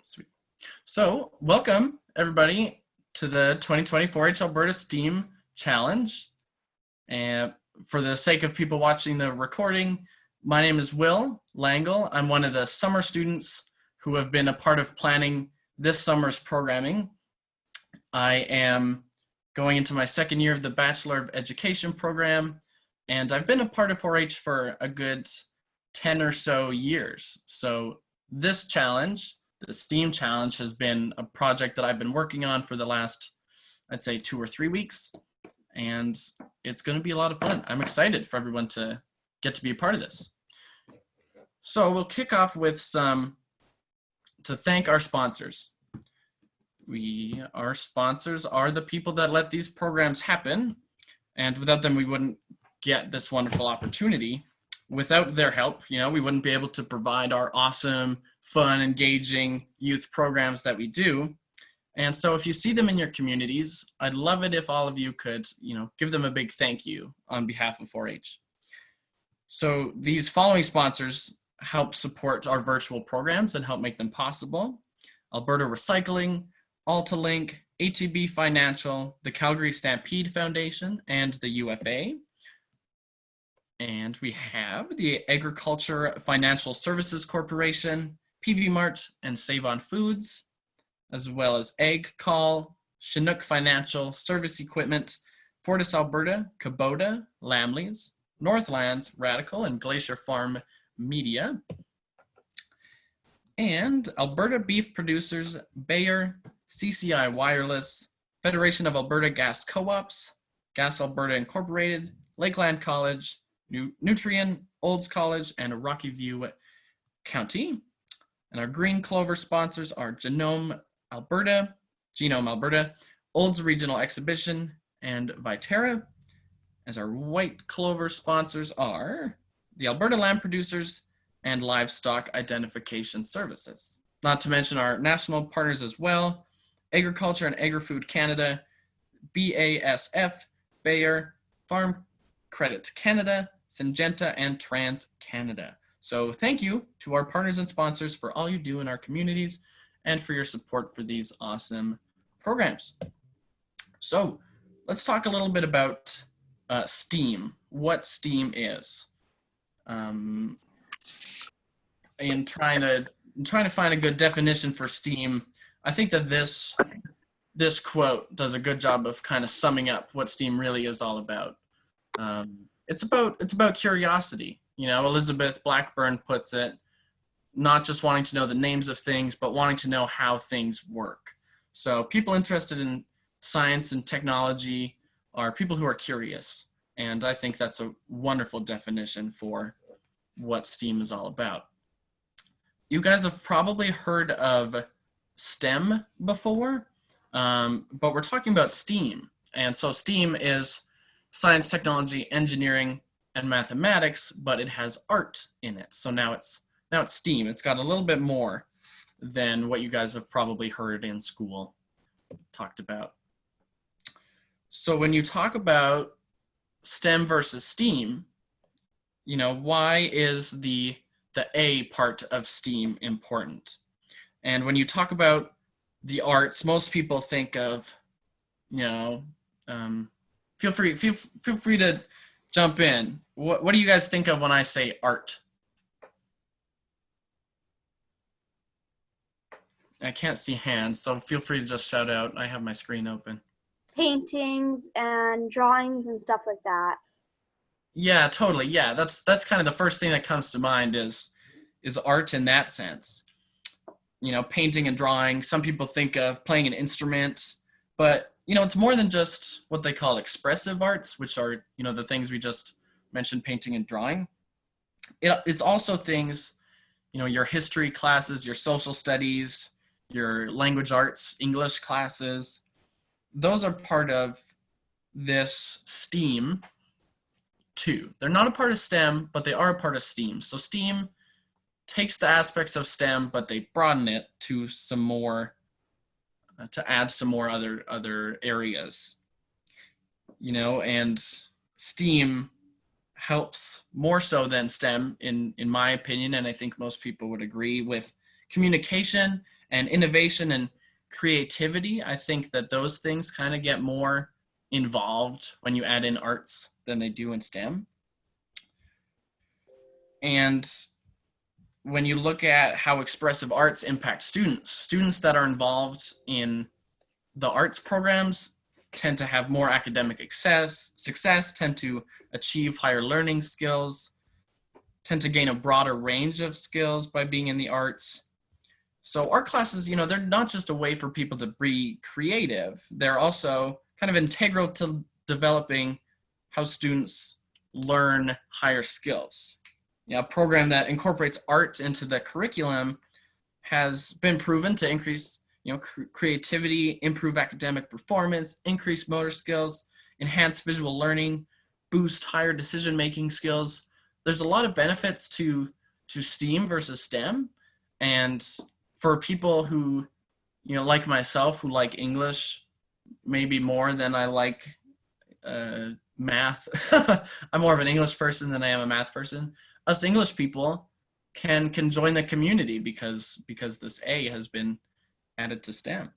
Sweet. So welcome everybody to the 2020 4-H Alberta STEAM Challenge. And for the sake of people watching the recording, my name is Will Langle. I'm one of the summer students who have been a part of planning this summer's programming. I am going into my second year of the Bachelor of Education program, and I've been a part of 4-H for a good 10 or so years. So this challenge, the STEAM challenge, has been a project that I've been working on for the last, I'd say, 2 or 3 weeks, and it's going to be a lot of fun. I'm excited for everyone to get to be a part of this. So we'll kick off with to thank our sponsors. Our sponsors are the people that let these programs happen, and without them we wouldn't get this wonderful opportunity. Without their help, we wouldn't be able to provide our awesome, fun, engaging youth programs that we do. And so if you see them in your communities, I'd love it if all of you could, give them a big thank you on behalf of 4-H. So these following sponsors help support our virtual programs and help make them possible: Alberta Recycling, AltaLink, ATB Financial, the Calgary Stampede Foundation, and the UFA. And we have the Agriculture Financial Services Corporation, PV Mart, and Save on Foods, as well as AgCall, Chinook Financial, Service Equipment, Fortis Alberta, Kubota, Lamleys, Northlands, Radical, and Glacier Farm Media. And Alberta Beef Producers, Bayer, CCI Wireless, Federation of Alberta Gas Co-ops, Gas Alberta Incorporated, Lakeland College, Nutrien, Olds College, and Rocky View County. And our Green Clover sponsors are Genome Alberta, Olds Regional Exhibition, and Viterra. As our White Clover sponsors are the Alberta Land Producers and Livestock Identification Services. Not to mention our national partners as well: Agriculture and Agri-Food Canada, BASF, Bayer, Farm Credit Canada, Syngenta, and TransCanada. So thank you to our partners and sponsors for all you do in our communities and for your support for these awesome programs. So let's talk a little bit about STEAM, what STEAM is. In trying to find a good definition for STEAM, I think that this quote does a good job of kind of summing up what STEAM really is all about. It's about curiosity. Elizabeth Blackburn puts it, not just wanting to know the names of things, but wanting to know how things work. So people interested in science and technology are people who are curious. And I think that's a wonderful definition for what STEAM is all about. You guys have probably heard of STEM before, but we're talking about STEAM. And so STEAM is science, technology, engineering, and mathematics, but it has art in it. So now it's STEAM. It's got a little bit more than what you guys have probably heard in school talked about. So when you talk about STEM versus STEAM, why is the A part of STEAM important? And when you talk about the arts, most people think of, feel free to jump in. What do you guys think of when I say art? I can't see hands, so feel free to just shout out. I have my screen open. Paintings and drawings and stuff like that. Yeah, totally. Yeah, that's kind of the first thing that comes to mind is art in that sense. Painting and drawing. Some people think of playing an instrument, but it's more than just what they call expressive arts, which are the things we just mentioned, painting and drawing. It's also things, your history classes, your social studies, your language arts, English classes. Those are part of this STEAM too. They're not a part of STEM, but they are a part of STEAM. So STEAM takes the aspects of STEM, but they broaden it to some more, to add some more other areas. And STEAM helps more so than STEM, in my opinion, and I think most people would agree, with communication And innovation and creativity, I think that those things kind of get more involved when you add in arts than they do in STEM. And when you look at how expressive arts impact students that are involved in the arts programs tend to have more academic success, tend to achieve higher learning skills, tend to gain a broader range of skills by being in the arts. So art classes, they're not just a way for people to be creative, they're also kind of integral to developing how students learn higher skills. A program that incorporates art into the curriculum has been proven to increase creativity, improve academic performance, increase motor skills, enhance visual learning, boost higher decision-making skills. There's a lot of benefits to STEAM versus STEM. And for people who, like myself, who like English maybe more than I like math, I'm more of an English person than I am a math person. Us English people can join the community because this A has been added to STEM.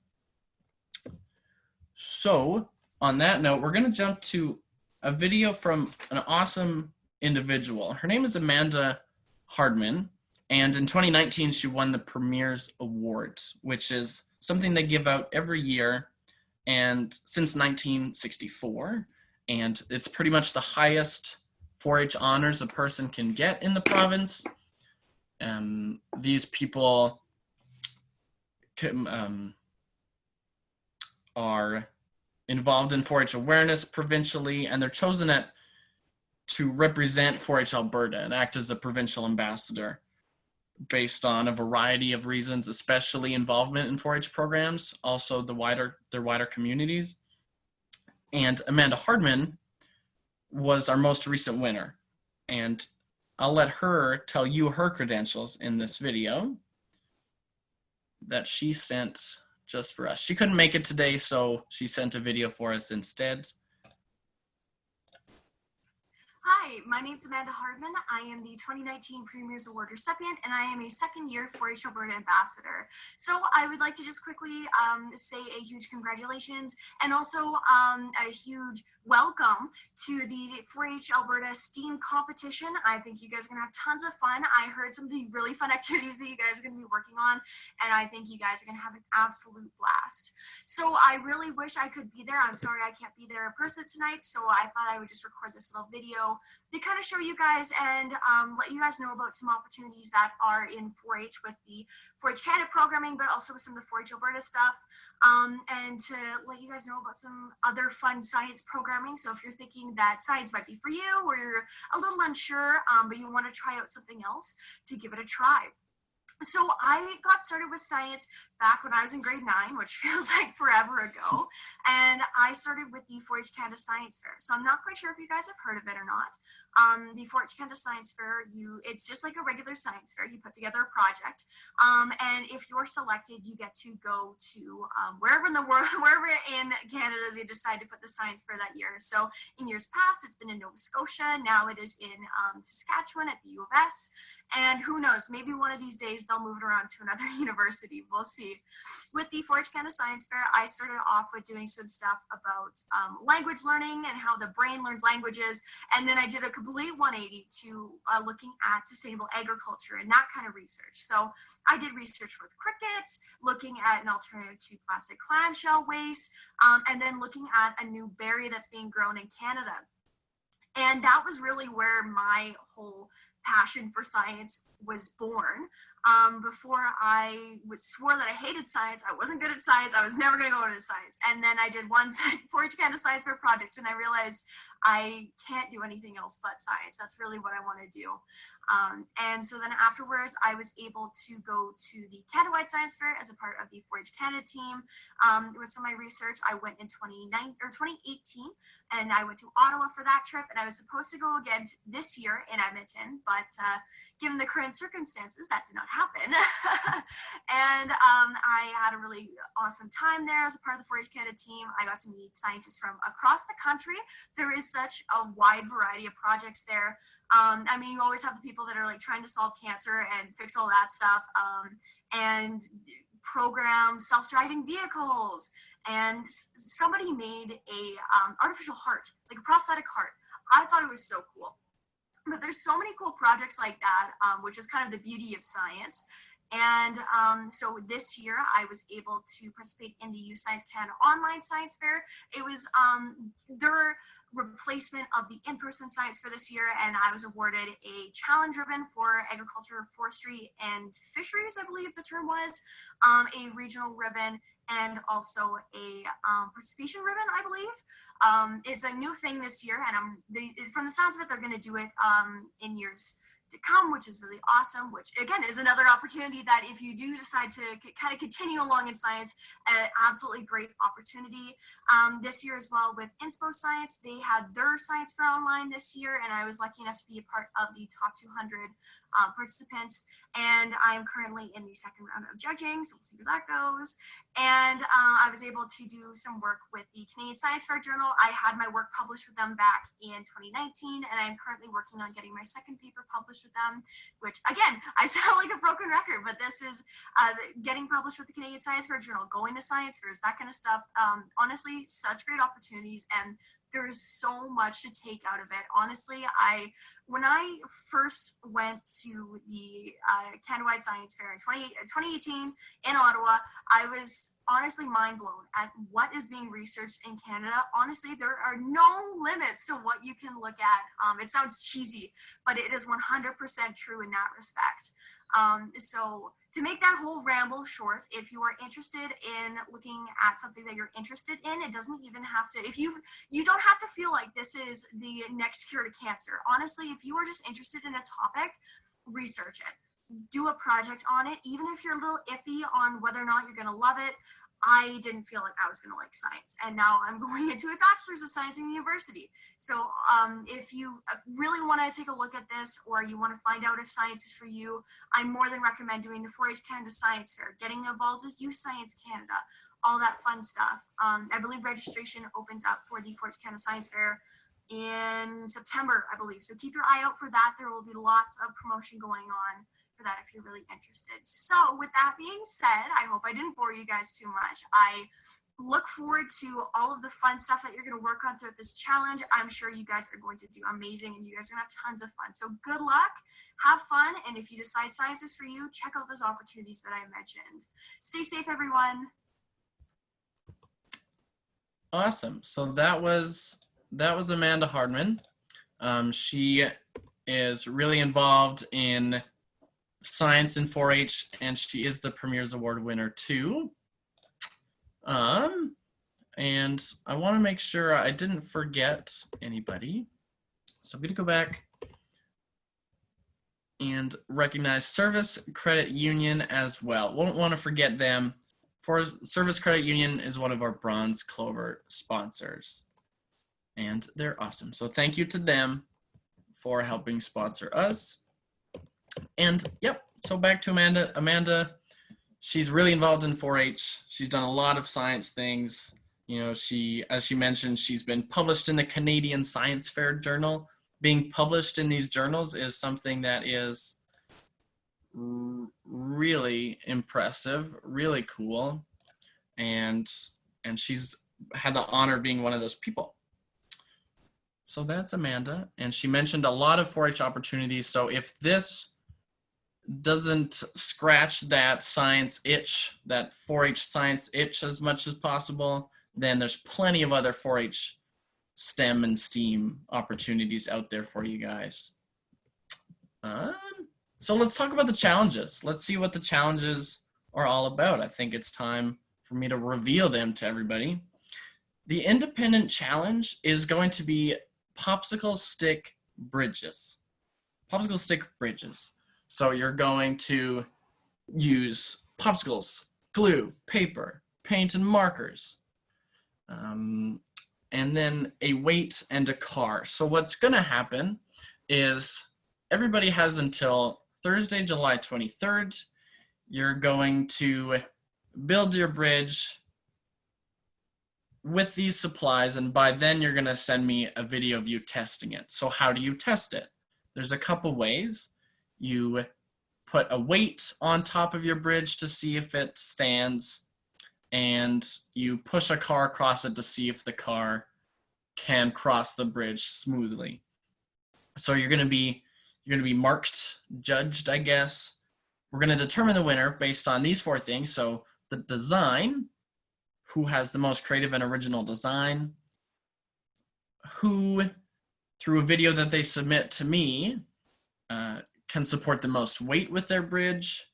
So on that note, we're going to jump to a video from an awesome individual. Her name is Amanda Hardman, and in 2019 she won the Premier's Award, which is something they give out every year and since 1964, and it's pretty much the highest 4-H honors a person can get in the province. These people are involved in 4-H awareness provincially, and they're chosen to represent 4-H Alberta and act as a provincial ambassador based on a variety of reasons, especially involvement in 4-H programs, also their wider communities. And Amanda Hardman was our most recent winner. And I'll let her tell you her credentials in this video that she sent just for us. She couldn't make it today, so she sent a video for us instead. Hi, my name's Amanda Hardman. I am the 2019 Premier's Award recipient, and I am a second-year 4-H Alberta ambassador. So I would like to just quickly say a huge congratulations and also a huge welcome to the 4-H Alberta STEAM competition. I think you guys are going to have tons of fun. I heard some of the really fun activities that you guys are going to be working on, and I think you guys are going to have an absolute blast. So I really wish I could be there. I'm sorry I can't be there in person tonight, so I thought I would just record this little video to kind of show you guys and let you guys know about some opportunities that are in 4-H with the 4-H Canada programming, but also with some of the 4-H Alberta stuff, and to let you guys know about some other fun science programming. So if you're thinking that science might be for you, or you're a little unsure, but you want to try out something else, to give it a try. So I got started with science back when I was in grade 9, which feels like forever ago, and I started with the 4-H Canada Science Fair. So I'm not quite sure if you guys have heard of it or not. The 4-H Canada Science Fair, it's just like a regular science fair. You put together a project, and if you're selected, you get to go to wherever in the world, wherever in Canada they decide to put the science fair that year. So in years past, it's been in Nova Scotia. Now it is in Saskatchewan at the U of S. And who knows, maybe one of these days they'll move it around to another university. We'll see. With the 4-H Canada Science Fair, I started off with doing some stuff about language learning and how the brain learns languages. And then I did a complete 180 to looking at sustainable agriculture and that kind of research. So I did research with crickets, looking at an alternative to plastic clamshell waste, and then looking at a new berry that's being grown in Canada. And that was really where my whole passion for science was born. Before I swore that I hated science, I wasn't good at science, I was never going to go into science. And then I did one 4-H Canada Science Fair project, and I realized I can't do anything else but science. That's really what I want to do. And so then afterwards, I was able to go to the Canada-wide Science Fair as a part of the 4-H Canada team. With some of my research, I went in 2018, and I went to Ottawa for that trip, and I was supposed to go again this year in Edmonton, but given the current circumstances, that did not happen. And I had a really awesome time there as a part of the 4-H Canada team. I got to meet scientists from across the country. There is such a wide variety of projects there. I mean, you always have the people that are like trying to solve cancer and fix all that stuff, and program self-driving vehicles, and somebody made a artificial heart, like a prosthetic heart. I thought it was so cool. But there's so many cool projects like that, which is kind of the beauty of science. And so this year I was able to participate in the U Science Canada online science fair. It was their replacement of the in-person science fair this year, and I was awarded a challenge ribbon for agriculture, forestry, and fisheries, I believe the term was, a regional ribbon, and also a participation ribbon, I believe. It's a new thing this year, and from the sounds of it, they're going to do it in years to come, which is really awesome, which again is another opportunity that if you do decide to kind of continue along in science, an absolutely great opportunity. This year as well with Inspo Science, they had their science fair online this year, and I was lucky enough to be a part of the top 200 participants, and I'm currently in the second round of judging, so we'll see where that goes. And I was able to do some work with the Canadian Science Fair Journal. I had my work published with them back in 2019, and I'm currently working on getting my second paper published with them, which again, I sound like a broken record, but this is getting published with the Canadian Science Fair Journal, going to science fairs, that kind of stuff. Honestly, such great opportunities, and there is so much to take out of it. Honestly, when I first went to the Canada-wide Science Fair in 2018 in Ottawa, I was honestly mind blown at what is being researched in Canada. Honestly, there are no limits to what you can look at. It sounds cheesy, but it is 100% true in that respect. So to make that whole ramble short, if you are interested in looking at something that you're interested in, it doesn't even have to, you don't have to feel like this is the next cure to cancer. Honestly, if you are just interested in a topic, research it. Do a project on it, even if you're a little iffy on whether or not you're going to love it. I didn't feel like I was going to like science, and now I'm going into a bachelor's of science in the university. So if you really want to take a look at this, or you want to find out if science is for you, I more than recommend doing the 4-H Canada Science Fair, getting involved with Youth Science Canada, all that fun stuff. I believe registration opens up for the 4-H Canada Science Fair in September, I believe. So keep your eye out for that. There will be lots of promotion going on for that if you're really interested. So with that being said, I hope I didn't bore you guys too much. I look forward to all of the fun stuff that you're going to work on throughout this challenge. I'm sure you guys are going to do amazing, and you guys are going to have tons of fun. So good luck, have fun, and if you decide science is for you, check out those opportunities that I mentioned. Stay safe, everyone. Awesome. So that was Amanda Hardman. She is really involved in science in 4-H, and she is the Premier's Award winner too. And I want to make sure I didn't forget anybody. So I'm going to go back and recognize Service Credit Union as well. Won't want to forget them. Service Credit Union is one of our Bronze Clover sponsors, and they're awesome. So thank you to them for helping sponsor us. And yep, so back to Amanda. Amanda, she's really involved in 4-H. She's done a lot of science things. You know, as she mentioned, she's been published in the Canadian Science Fair Journal. Being published in these journals is something that is really impressive, really cool. And she's had the honor of being one of those people. So that's Amanda. And she mentioned a lot of 4-H opportunities. So if this doesn't scratch that science itch, that 4-H science itch as much as possible, then there's plenty of other 4-H STEM and STEAM opportunities out there for you guys. So let's talk about the challenges. Let's see what the challenges are all about. I think it's time for me to reveal them to everybody. The independent challenge is going to be popsicle stick bridges. Popsicle stick bridges. So you're going to use popsicles, glue, paper, paint, and markers, and then a weight and a car. So what's going to happen is everybody has until Thursday, July 23rd. You're going to build your bridge with these supplies, and by then you're going to send me a video of you testing it. So how do you test it? There's a couple ways. You put a weight on top of your bridge to see if it stands, and you push a car across it to see if the car can cross the bridge smoothly. So you're going to be marked, judged, I guess. We're going to determine the winner based on these 4 things. So the design, who has the most creative and original design, who, through a video that they submit to me, can support the most weight with their bridge,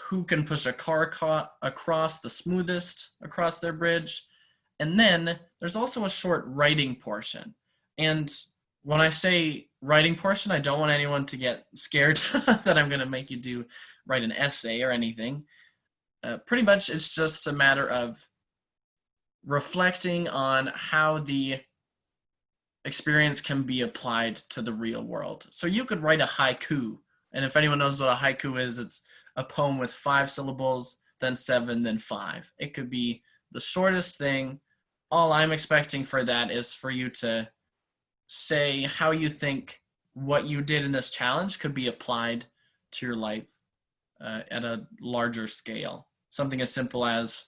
who can push a car across the smoothest across their bridge, and then there's also a short writing portion. And when I say writing portion, I don't want anyone to get scared that I'm going to make you write an essay or anything. Pretty much it's just a matter of reflecting on how the experience can be applied to the real world. So you could write a haiku, and if anyone knows what a haiku is, it's a poem with 5 syllables, then 7, then 5. It could be the shortest thing. All I'm expecting for that is for you to say how you think what you did in this challenge could be applied to your life at a larger scale. Something as simple as,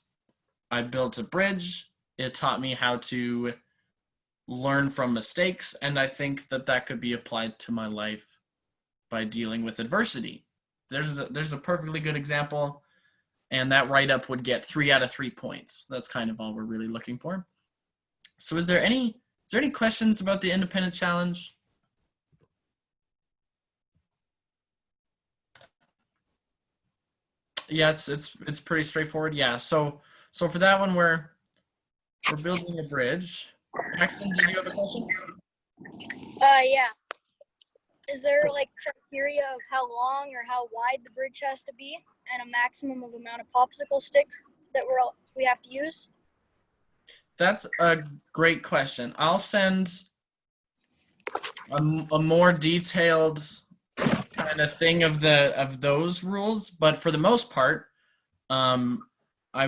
I built a bridge. It taught me how to learn from mistakes, and I think that could be applied to my life by dealing with adversity. There's a perfectly good example, and that write-up would get 3 out of 3 points. That's kind of all we're really looking for. So is there any questions about the independent challenge? Yeah, it's pretty straightforward. Yeah, so for that one, we're building a bridge. Paxton, did you have a question? Yeah. Is there like criteria of how long or how wide the bridge has to be, and a maximum of amount of popsicle sticks that we have to use? That's a great question. I'll send a more detailed kind of thing of those rules, but for the most part, I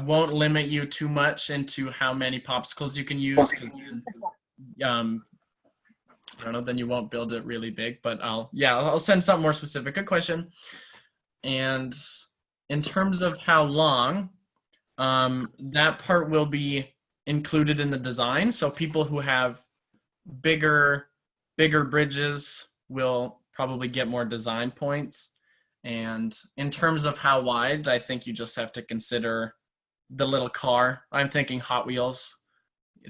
won't limit you too much into how many popsicles you can use, because I don't know, then you won't build it really big. But I'll send something more specific. Good question. And in terms of how long, that part will be included in the design. So people who have bigger bridges will probably get more design points. And in terms of how wide, I think you just have to consider the little car. I'm thinking Hot Wheels.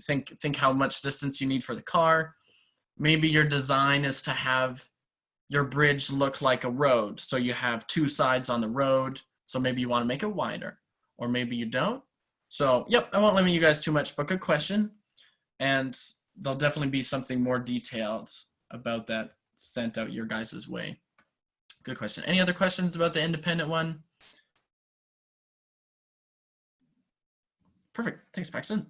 Think how much distance you need for the car. Maybe your design is to have your bridge look like a road. So you have 2 sides on the road. So maybe you want to make it wider, or maybe you don't. So, yep, I won't limit you guys too much, but good question. And there'll definitely be something more detailed about that sent out your guys' way. Good question. Any other questions about the independent one? Perfect. Thanks, Paxton.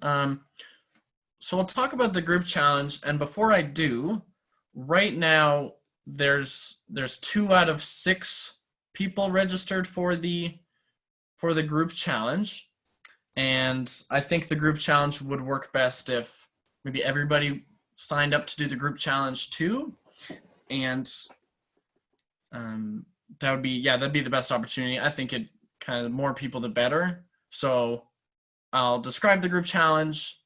So we'll talk about the group challenge. And before I do, right now, there's 2 out of 6 people registered for the group challenge. And I think the group challenge would work best if maybe everybody signed up to do the group challenge too. And that'd be the best opportunity. I think it kind of, the more people, the better. So I'll describe the group challenge,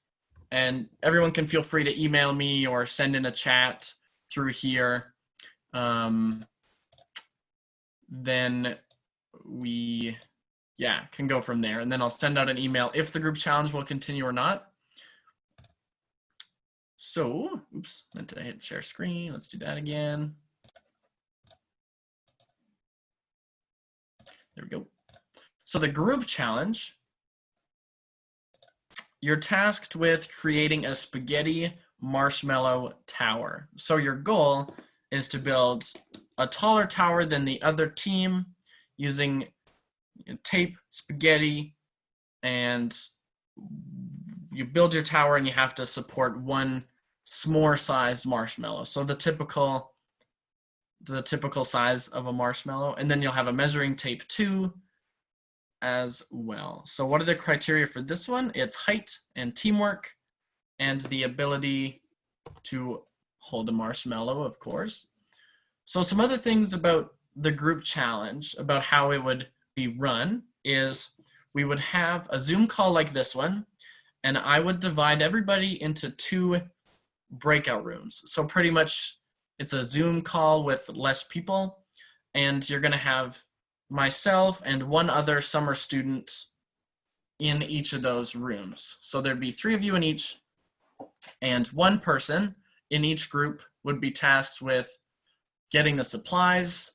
and everyone can feel free to email me or send in a chat through here. Then we can go from there. And then I'll send out an email if the group challenge will continue or not. So, oops, meant to hit share screen. Let's do that again. There we go. So the group challenge, you're tasked with creating a spaghetti marshmallow tower. So your goal is to build a taller tower than the other team using tape, spaghetti, and you build your tower, and you have to support 1 s'more sized marshmallow. So the typical size of a marshmallow, and then you'll have a measuring tape too as well. So what are the criteria for this one? It's height and teamwork and the ability to hold a marshmallow, of course. So some other things about the group challenge, about how it would be run, is we would have a Zoom call like this one, and I would divide everybody into 2 breakout rooms. So pretty much it's a Zoom call with less people, and you're going to have myself and 1 other summer student in each of those rooms. So there'd be 3 of you in each, and 1 person in each group would be tasked with getting the supplies,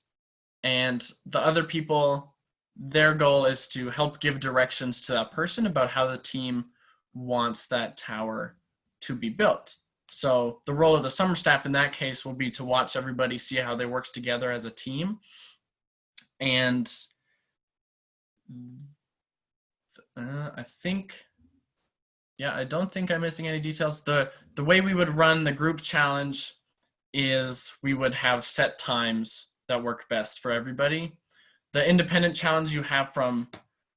and the other people, their goal is to help give directions to that person about how the team wants that tower to be built. So the role of the summer staff in that case will be to watch everybody, see how they work together as a team. And I think, yeah, I don't think I'm missing any details. The way we would run the group challenge is we would have set times that work best for everybody. The independent challenge you have from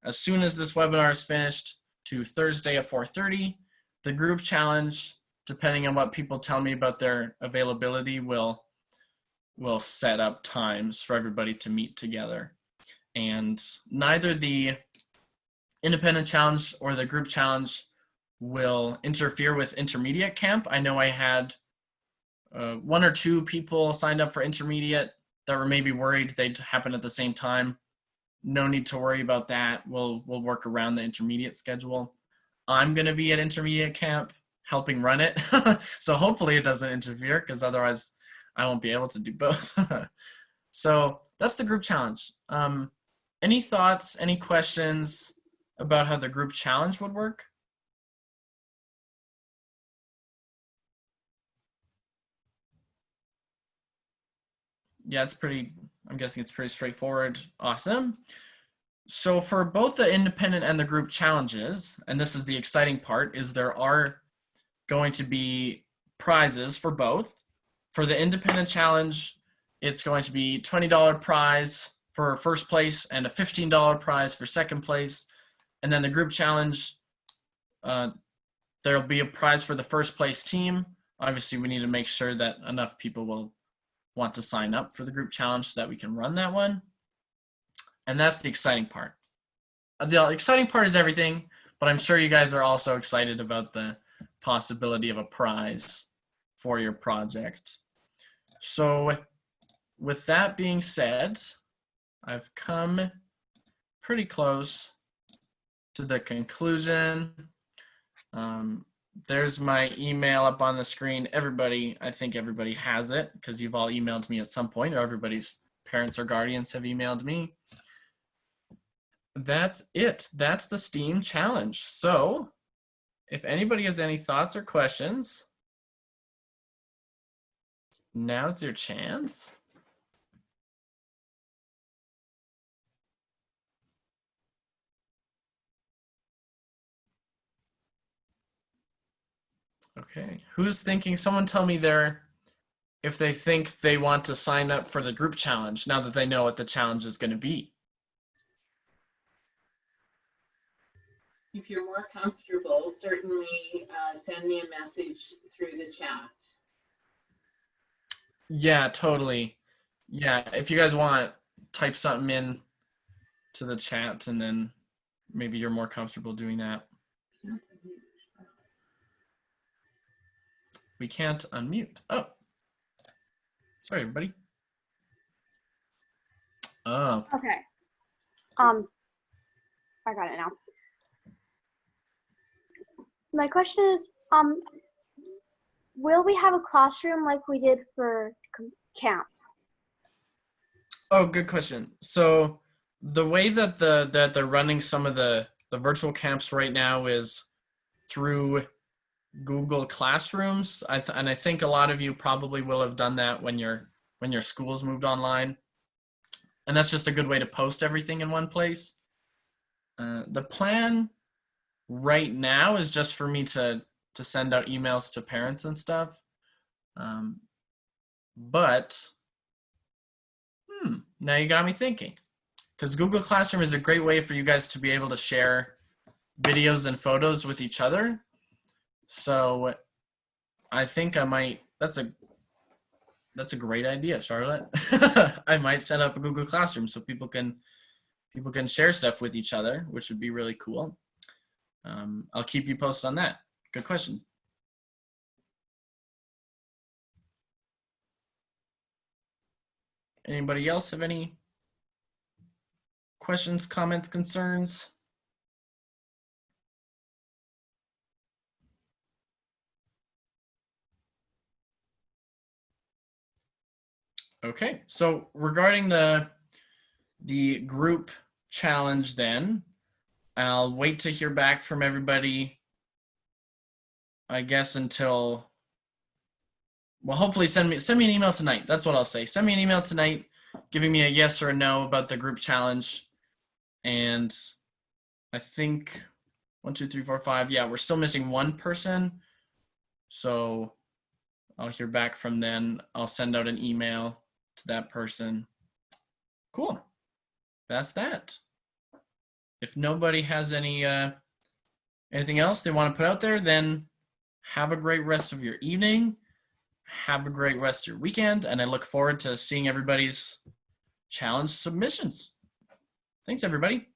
as soon as this webinar is finished to Thursday at 4:30. The group challenge, depending on what people tell me about their availability, will set up times for everybody to meet together. And neither the independent challenge or the group challenge will interfere with intermediate camp. I know I had 1 or 2 people signed up for intermediate that were maybe worried they'd happen at the same time. No need to worry about that. We'll work around the intermediate schedule. I'm going to be at intermediate camp helping run it. So hopefully it doesn't interfere, because otherwise I won't be able to do both. So that's the group challenge. Any thoughts, any questions about how the group challenge would work? Yeah, I'm guessing it's pretty straightforward. Awesome. So for both the independent and the group challenges, and this is the exciting part, is there are going to be prizes for both. For the independent challenge, it's going to be $20 prize for first place and a $15 prize for second place. And then the group challenge, there'll be a prize for the first place team. Obviously, we need to make sure that enough people will want to sign up for the group challenge so that we can run that one. And that's the exciting part. The exciting part is everything, but I'm sure you guys are also excited about the possibility of a prize for your project. So with that being said, I've come pretty close to the conclusion. There's my email up on the screen. Everybody, I think everybody has it, because you've all emailed me at some point, or everybody's parents or guardians have emailed me. That's it. That's the STEAM challenge. So if anybody has any thoughts or questions, now's your chance. Okay, who's thinking? Someone tell me if they think they want to sign up for the group challenge now that they know what the challenge is going to be. If you're more comfortable, certainly send me a message through the chat. Yeah, totally. Yeah, if you guys want, type something in to the chat, and then maybe you're more comfortable doing that. We can't unmute. Oh, sorry, everybody. Oh. Okay. I got it now. My question is, will we have a classroom like we did for camp? Oh, good question. So the way that they're running some of the virtual camps right now is through Google Classrooms, and I think a lot of you probably will have done that when your schools moved online, and that's just a good way to post everything in one place. The plan right now is just for me to send out emails to parents and stuff, but now you got me thinking, because Google Classroom is a great way for you guys to be able to share videos and photos with each other. So I think I might, that's a That's a great idea, Charlotte. I might set up a Google Classroom so people can share stuff with each other, which would be really cool. I'll keep you posted on that. Good question. Anybody else have any questions, comments, concerns? Okay, so regarding the group challenge then, I'll wait to hear back from everybody, I guess, until, well, hopefully send me an email tonight. That's what I'll say. Send me an email tonight giving me a yes or a no about the group challenge. And I think 1, 2, 3, 4, 5. Yeah, we're still missing one person. So I'll hear back from them. I'll send out an email to that person. Cool. That's that. If nobody has any anything else they want to put out there, then have a great rest of your evening. Have a great rest of your weekend, and I look forward to seeing everybody's challenge submissions. Thanks, everybody.